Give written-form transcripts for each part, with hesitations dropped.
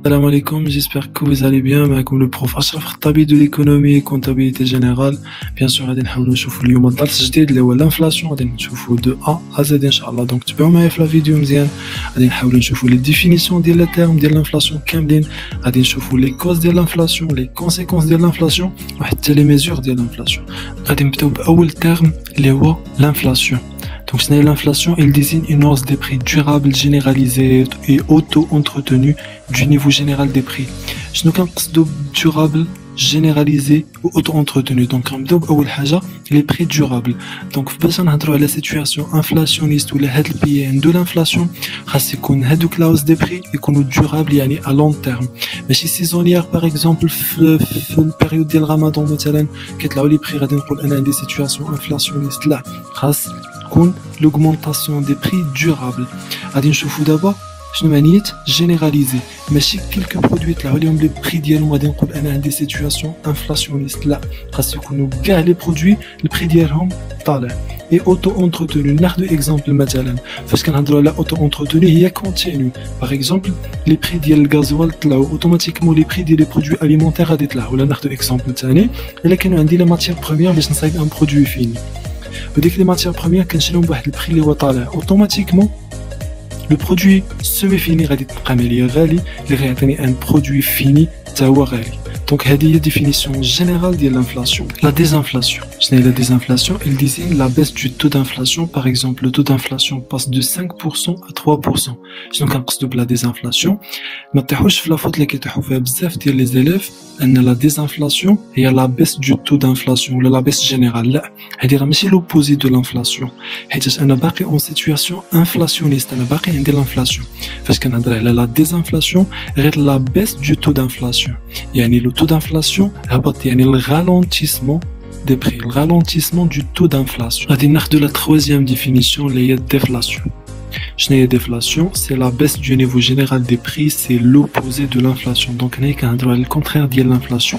Salam alaikum, j'espère que vous allez bien. Comme le prof Ashraf Khattabi de l'économie et comptabilité générale. Bien sûr, غادي نحاولوا نشوفوا اليوم الدرس الجديد اللي هو الانفلاسيون. غادي نشوفوا de A à Z ان شاء الله. دونك تبعوا معايا في لا فيديو مزيان. غادي نحاولوا نشوفوا لي ديفينيسيون ديال لي تيرم ديال الانفلاسيون كاملين. غادي نشوفوا لي كوز ديال الانفلاسيون، لي كونسيكونس ديال الانفلاسيون وحتى لي ميزور ديال الانفلاسيون. غادي نبداو باول تيرم اللي هو l'inflation. Donc, l'inflation, elle désigne une hausse des prix durable, généralisée et auto-entretenue du niveau général des prix. Je ne pense pas durable, généralisé ou auto-entretenu. Donc, on va les prix durables. Donc, باش نهضروا على situation inflationniste ou les pays de l'inflation, خاص يكون هذوك la hausse des prix يكونوا durables يعني à long terme. ماشي saisonnière par exemple في البيريود ديال رمضان مثلا كيطلعوا لي prix غادي نقول انا عندي situation inflationniste. لا، خاص تكون l'augmentation des prix durables. غادي نشوفوا دابا شنو معنية جينيراليزي. ماشي كلكو برودوي طلعوا لهم لي بري ديالهم غادي نقول انا عندي سيتوياسيون انفلاسيونيست. لا، خاص يكونوا كاع لي برودوي البري ديالهم طالع. اي اوتو اونتروتوني. ناخذ اكزامبل مثلا فاش كنهضروا على اوتو اونتروتوني هي كونتينيو. باغ اكزامبل لي بري ديال الغازوال طلعوا اوتوماتيكمون لي بري ديال لي برودوي اليمونتير غادي يطلعوا. ولا ناخذ اكزامبل ثاني الا كانوا عندي لي ماتيير بروميير باش نصايب ان برودوي فيني وديك لي ماتيير بروميير كنشريهم بواحد البري اللي هو طالع اوتوماتيكمون le produit semi-fini غادي تبقى مالية غالي اللي غيعطيني ان برودوي فيني حتى هو غالي. دونك هذه هي définition générale ديال l'inflation. La désinflation. شنو هي la désinflation? Elle désigne la baisse du taux d'inflation. Par exemple, le taux d'inflation passe de 5% à 3%. شنو كنقصدوا بلا désinflation؟ ما تطيحوش في لافوت اللي كيطيحوا فيها بزاف ديال لي زيليف ان la désinflation هي la baisse du taux d'inflation ولا la baisse générale. لا، هذه راه ماشي l'opposé de l'inflation. حيت انا باقي en situation inflationniste، انا باقي عندي l'inflation. فاش كنهضر على la désinflation غير la baisse du taux d'inflation. يعني le taux d'inflation هبط يعني le ralentissement des prix, le ralentissement du taux d'inflation. غادي ناخذ la troisième définition اللي هي déflation. شنو هي déflation? C'est la baisse du niveau général des prix, c'est l'opposé de l'inflation. Donc هنا كنهضروا على الكونترير ديال l'inflation.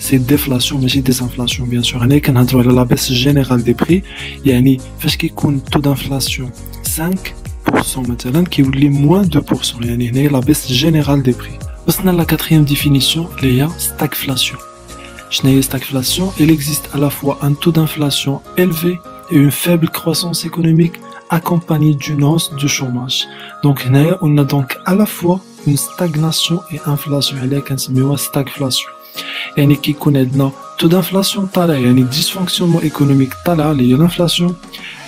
C'est déflation ماشي désinflation bien sûr. هنا كنهضروا على la baisse générale des prix. يعني فاش كيكون taux d'inflation 5% مثلا كيولي moins 2%. يعني هنا la baisse générale des prix. وصلنا la quatrième définition اللي هي stagflation. شنو هي stagflation? Il existe à la fois un taux d'inflation élevé et une faible croissance économique accompagnée d'une hausse du chômage. Donc on a donc à la fois une stagnation et inflation. عليها كنسميوها stagflation. يعني كيكون عندنا taux d'inflation طالع يعني dysfonctionnement économique طالع اللي هي l'inflation.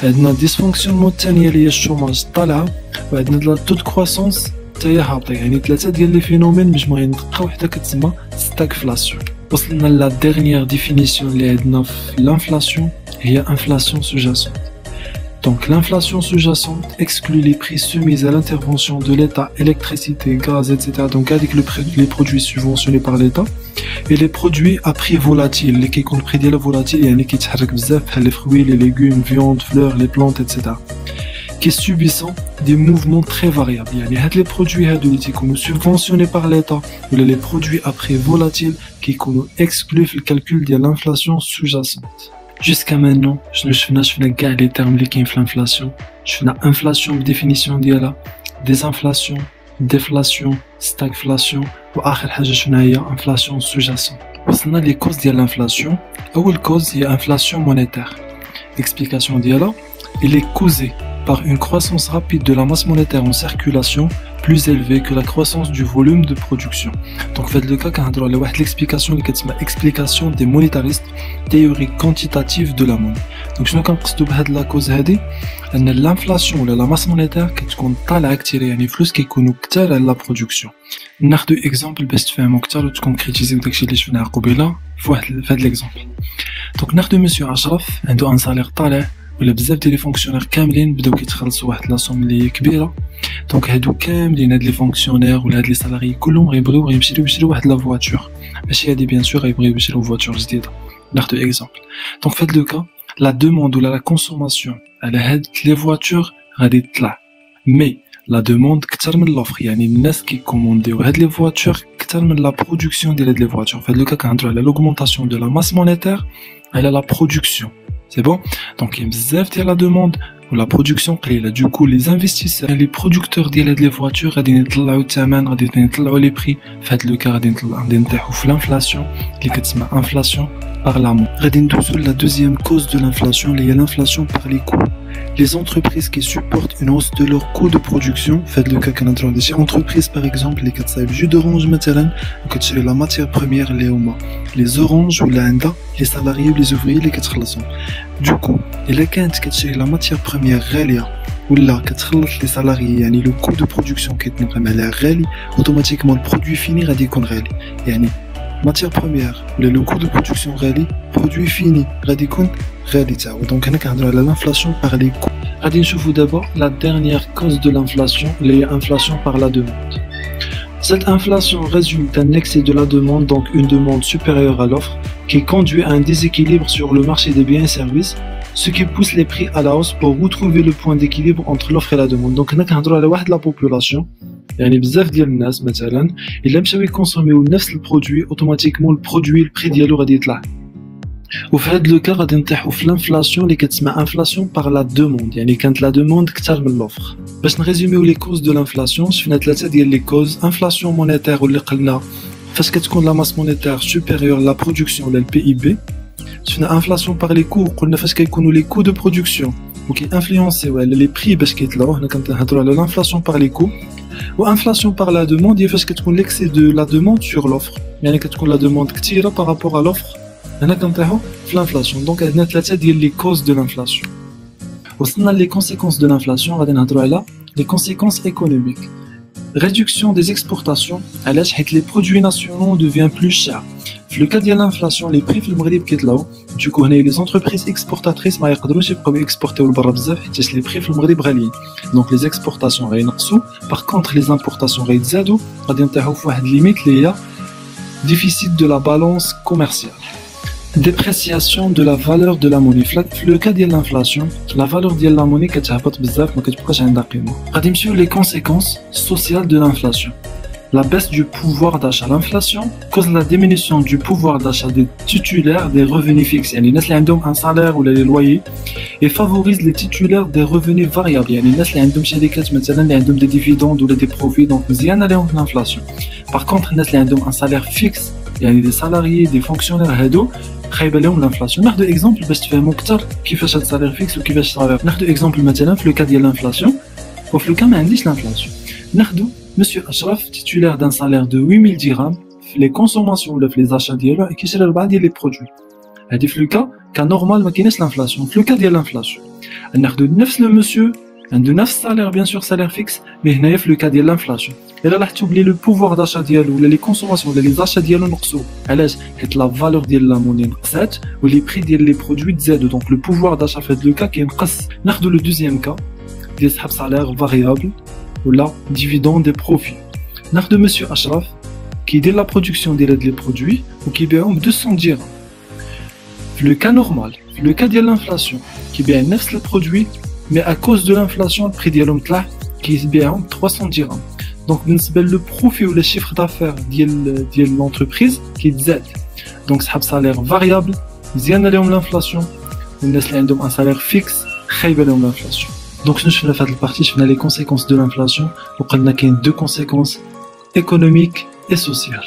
عندنا dysfonctionnement الثانية اللي هي الشوماج طالعة. وعندنا taux de croissance تاهي هابطة. يعني ثلاثة ديال لي فينومين مجموعين دقة وحدة كتسمى stagflation. وصلنا لا dernière définition اللي عندنا في l'inflation هي inflation sous-jacente. Donc l'inflation sous-jacente exclut les prix soumis à l'intervention de l'État, électricité, gaz, etc. Donc avec les produits subventionnés par l'État et les produits à prix volatile. Les qui comptent prix de la volatile, يعني كيتحرك بزاف بحال les fruits, les légumes, viande, fleurs, les plantes, etc. qui subissent des mouvements très variables. يعني هاد les produits هادو اللي تيكونوا subventionnés par l'État ولا les produits à prix volatile كيكونوا exclus في الكالكول ديال l'inflation sous-jacente. Jusqu'à maintenant, شفنا كاع لي تيرم اللي كاين في الانفلاسيون. شفنا انفلاسيون بالديفينيسيون ديالها، ديزانفلاسيون، ديفلاسيون، ستاغفلاسيون، واخر حاجه شنو هي انفلاسيون سوجاسون. وصلنا لي كوز ديال الانفلاسيون. اول كوز هي انفلاسيون مونيتير. ليكسبليكاسيون ديالها il est causé par une croissance rapide de la masse monétaire en circulation plus élevée que la croissance du volume de production. Donc, fait le cas كنهضروا على واحد l'explication اللي كتسمى explication des monétaristes, théorie quantitative de la monnaie. Donc, شنو كنقصدوا بهاد لا كوز هادي؟ ان الانفلاسيون ولا لا ماس مونيتير كتكون طالعه كثير، يعني فلوس كيكونوا كثار على لا برودكسيون. ناخذ اكزامبل باش تفهموا اكثر وتكونكريتيزيو داكشي اللي شفناه قبيله في هاد ليكزامبل. دونك ناخذ مسيو اشرف عنده ان سالير طالع ولا بزاف ديال لي فونكسيونير كاملين بداو كيتخلصوا واحد لاصوم اللي هي كبيره. دونك هادو كاملين هاد لي فونكسيونير ولا هاد لي سالاري كلهم غيبغيو يشريو واحد لا فواتور. ماشي هادي بيان سور غيبغيو يشريو فواتور جديده. ناخذ اكزامبل. دونك فهاد لو كا لا دوموند ولا لا كونسوماسيون على هاد لي فواتور غادي تطلع، مي لا دوموند كثر من لوفر. يعني الناس كيكومونديو هاد لي فواتور كثر من لا برودكسيون ديال هاد لي فواتور. فهاد لو كا كنهضروا على l'augmentation de la masse monétaire على لا برودكسيون. C'est bon. Donc il y a بزاف ديال لا دوموند ولا برودكسيون قليله. دوكو لي انفستيسور لي برودكتور ديال هاد لي فواتور غادي يطلعوا الثمن، غادي يطلعوا لي بري. في هاد لو كا غادي نطيحوا في لانفلاسيون اللي كتسمى انفلاسيون par l'amont. غادي ندوزو la deuxième cause de l'inflation اللي هي l'inflation par les coûts. Les entreprises qui supportent une hausse de leur coût de production, faites le cas كنهضروا على شي entreprises par exemple اللي كتصايب jus d'orange مثلا وكتشري la matière première اللي هما les oranges ولا عندها les salariés و les ouvriers اللي كتخلصهم. Du coup إلا كانت كتشري la matière première غالية ولا كتخلص لي سالاريي، يعني لو كو دو برودكسيون كيتنقم عليها غالي، اوتوماتيكمون البرودوي فيني غادي يكون غالي. يعني ماتير بروميير ولا لو كو دو برودكسيون غالي، برودوي فيني غادي يكون غالي تاعو. دونك هنا كنهضروا على لانفلاسيون باغ لي كو. غادي نشوفوا دابا لا ديرنيير كوز دو لانفلاسيون اللي هي انفلاسيون باغ لا دوموند. Cette inflation résulte d'un excès de la demande, donc une demande supérieure à l'offre, qui conduit à un déséquilibre sur le marché des biens et services, ce qui pousse les prix à la hausse pour retrouver le point d'équilibre entre l'offre et la demande. Donc هنا كنهضروا على واحد لا بوبولاسيون، يعني بزاف ديال الناس مثلا الا مشاو يكونسوميو نفس البرودوي، اوتوماتيكمون البرودوي البري ديالو غادي يطلع. وفي هاد لو كا غادي نطيحو في لانفلاسيون اللي كتسمى انفلاسيون باغ لا دوموند، يعني كانت لا دوموند كثر من لوفر. باش نريزوميو لي كوز دو لانفلاسيون شفنا ثلاثه ديال لي كوز. انفلاسيون مونيتير واللي قلنا فاش كتكون لا ماس مونيتير سوبيريور لا برودكسيون ولا البي اي بي. شفنا انفلاسيون باغ لي كو، قلنا فاش كيكونوا لي كو دو برودكسيون وكي انفلونسيو على لي بري باش كيطلعوا. هنا كنهضروا على لانفلاسيون باغ لي كو. وانفلاسيون باغ لا دوموند هي فاش كتكون ليكسي دو لا دوموند سور لوفر، يعني كتكون لا دوموند كثيره بارابور على لوفر. هنا كنطيحوا في لانفلاسيون. دونك عندنا ثلاثه ديال لي كوز دو لانفلاسيون. وصلنا لي كونسيكونس دو لانفلاسيون. غادي نهضروا على لي كونسيكونس ايكونوميك. réduction des exportations علاش؟ حيت لي برودوي ناسيونال devient plus cher. في لو كا ديال لانفلاسيون لي بري في المغرب كيطلعوا، دوكو هنا لي زونتربريز اكسبورتاتريس ما يقدروش يبقاو اكسبورتيو لبرا بزاف حيت لي بري في المغرب غاليين. دونك لي زيكسبورتاسيون غينقصوا، باغ كونطخ لي زامبورتاسيون غيتزادوا، غادي نطيحوا في واحد ليميت اللي هي déficit de la balance commerciale. Dépréciation de la valeur de la monnaie. في لو كا ديال لانفلاسيون لا فالور ديال لا موني كتهبط بزاف، ما كتبقاش عندها قيمه. غادي نمشيو لي كونسيكونس سوسيال دو لانفلاسيون. La baisse du pouvoir d'achat. L'inflation cause la diminution du pouvoir d'achat des titulaires des revenus fixes. يعني الناس اللي عندهم un salaire ولا les loyers et favorise les titulaires des revenus variables. يعني الناس اللي عندهم شركات مثلا اللي عندهم des dividendes ولا des profits، donc مزيان عليهم l'inflation. Par contre الناس اللي عندهم un salaire fixe، يعني des salariés des fonctionnaires هادو خايبه لهم الانفلاسيون. ناخذ اكزامبل باش تفهموا اكثر كيفاش هاد السالير فيكس وكيفاش صافي. ناخذ اكزامبل مثلا في لو كا ديال الانفلاسيون وفي لو كا ما عنديش الانفلاسيون. ناخذ مسيو اشرف titulaire d'un salaire de 8000 dirhams في لي كونسوماسيون ولا في لي زاشا ديالو كيشري 4 ديال لي برودوي. هادي في لو كا كان نورمال ما كايناش الانفلاسيون. في لو كا ديال الانفلاسيون ناخذ نفس لو مسيو عنده نفس السالير بيان سور سالير فيكس، مي هنايا في لو كا ديال الانفلاسيون الا لاحظتوا بلي لو بوفوار داشا ديالو ولا لي كونسوماسيون ولا لي زاشا ديالو نقصوا. علاش؟ حيت لا فالور ديال لا موني نقصات ولي بري ديال لي برودوي تزادوا، دونك لو بوفوار داشا في هاد لو كا كينقص. ناخذ لو دوزيام كا ديال صحاب سالير فاريابل ولا ديفيدون دي بروفي. ناخذ مسيو اشرف كيدير لا برودكسيون ديال هاد لي برودوي وكيبيعهم ب 200 درهم. في لو كا نورمال في لو كا ديال الانفلاسيون كيبيع نفس البرودوي، مي ا كوز دو لانفلاسيون البري ديالهم طلع كيبيعهم 300 درهم. دونك بالنسبه لو بروفي ولا الشيفر دافير ديال لونتربريز كيتزاد. دونك صحاب سالير فاريابل مزيان عليهم لانفلاسيون، والناس اللي عندهم ان سالير فيكس خايبه لهم لانفلاسيون. دونك شنو شفنا في هاد البارتي؟ شفنا لي كونسيكونس دو لانفلاسيون وقلنا كاين دو كونسيكونس ايكونوميك اي سوسيال.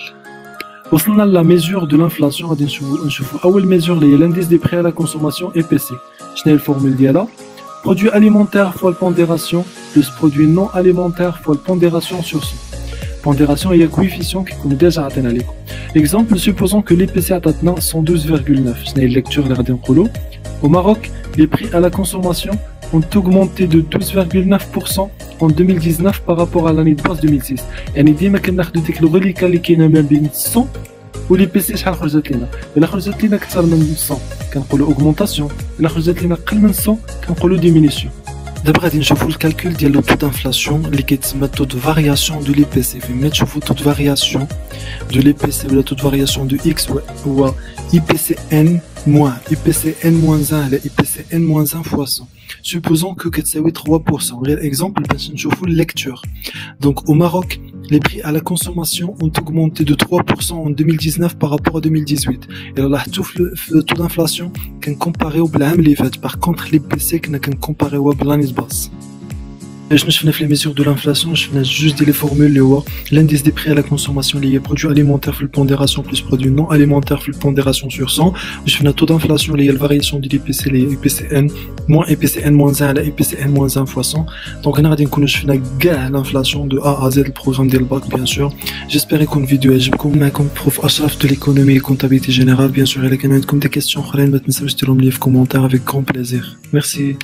وصلنا لا ميزور دو لانفلاسيون. غادي نشوفوا اول ميزور اللي هي لانديس دي بري ا لا كونسوماسيون اي بي سي. شنو هي الفورمول ديالها؟ Produit alimentaire fois le pondération plus produit non alimentaire fois le pondération sur son. Pondération est un coefficient qui est déjà atteint à l'école. Exemple, supposons que l'IPC a atteint 112,9. C'est une lecture au Maroc, les prix à la consommation ont augmenté de 12,9% en 2019 par rapport à l'année de base 2006. يعني ديما كناخذوا ديك الغليكه اللي كاينه ما بين 100 ولي بي سي. شحال خرجت لنا؟ الا خرجت لنا اكثر من 100 كنقولوا اوغمونطاسيون، الا خرجت لنا اقل من 100 كنقولوا ديمينيسيون. دابا غادي نشوفوا الكالكول ديال لو تو دانفلاسيون اللي كيتسمى تو دو فارياسيون دو لي بي سي. فين ما تشوفوا تو دو فارياسيون دو لي بي سي ولا تو دو فارياسيون دو اكس هو اي بي سي ان موان اي بي سي ان موان 1 على اي بي سي ان موان 1 فوا 100. supposons que كتساوي 3%. غير اكزامبل باش نشوفوا الليكتور. دونك au Maroc les prix à la consommation ont augmenté de 3% en 2019 par rapport à 2018. Et là, le taux d'inflation qu'on comparé au blâme les fêtes. Par contre, les PC qu'on comparé au blâme les basse. Je ne fais les mesures de l'inflation, je fais juste les formules, l'indice des prix à la consommation lié produits alimentaires plus pondération plus produits non alimentaires plus pondération sur 100. Je fais le taux d'inflation lié à la variation de l'IPC, les IPCN, moins IPCN moins 1 à la IPCN moins 1 fois 100. Donc, on a dit que je fais l'inflation de A à Z, le programme de bac, bien sûr. J'espère que la vidéo est comme prof Ashraf de l'économie et comptabilité générale. Bien sûr, il y a des questions, vous pouvez les commentaires avec grand plaisir. Merci.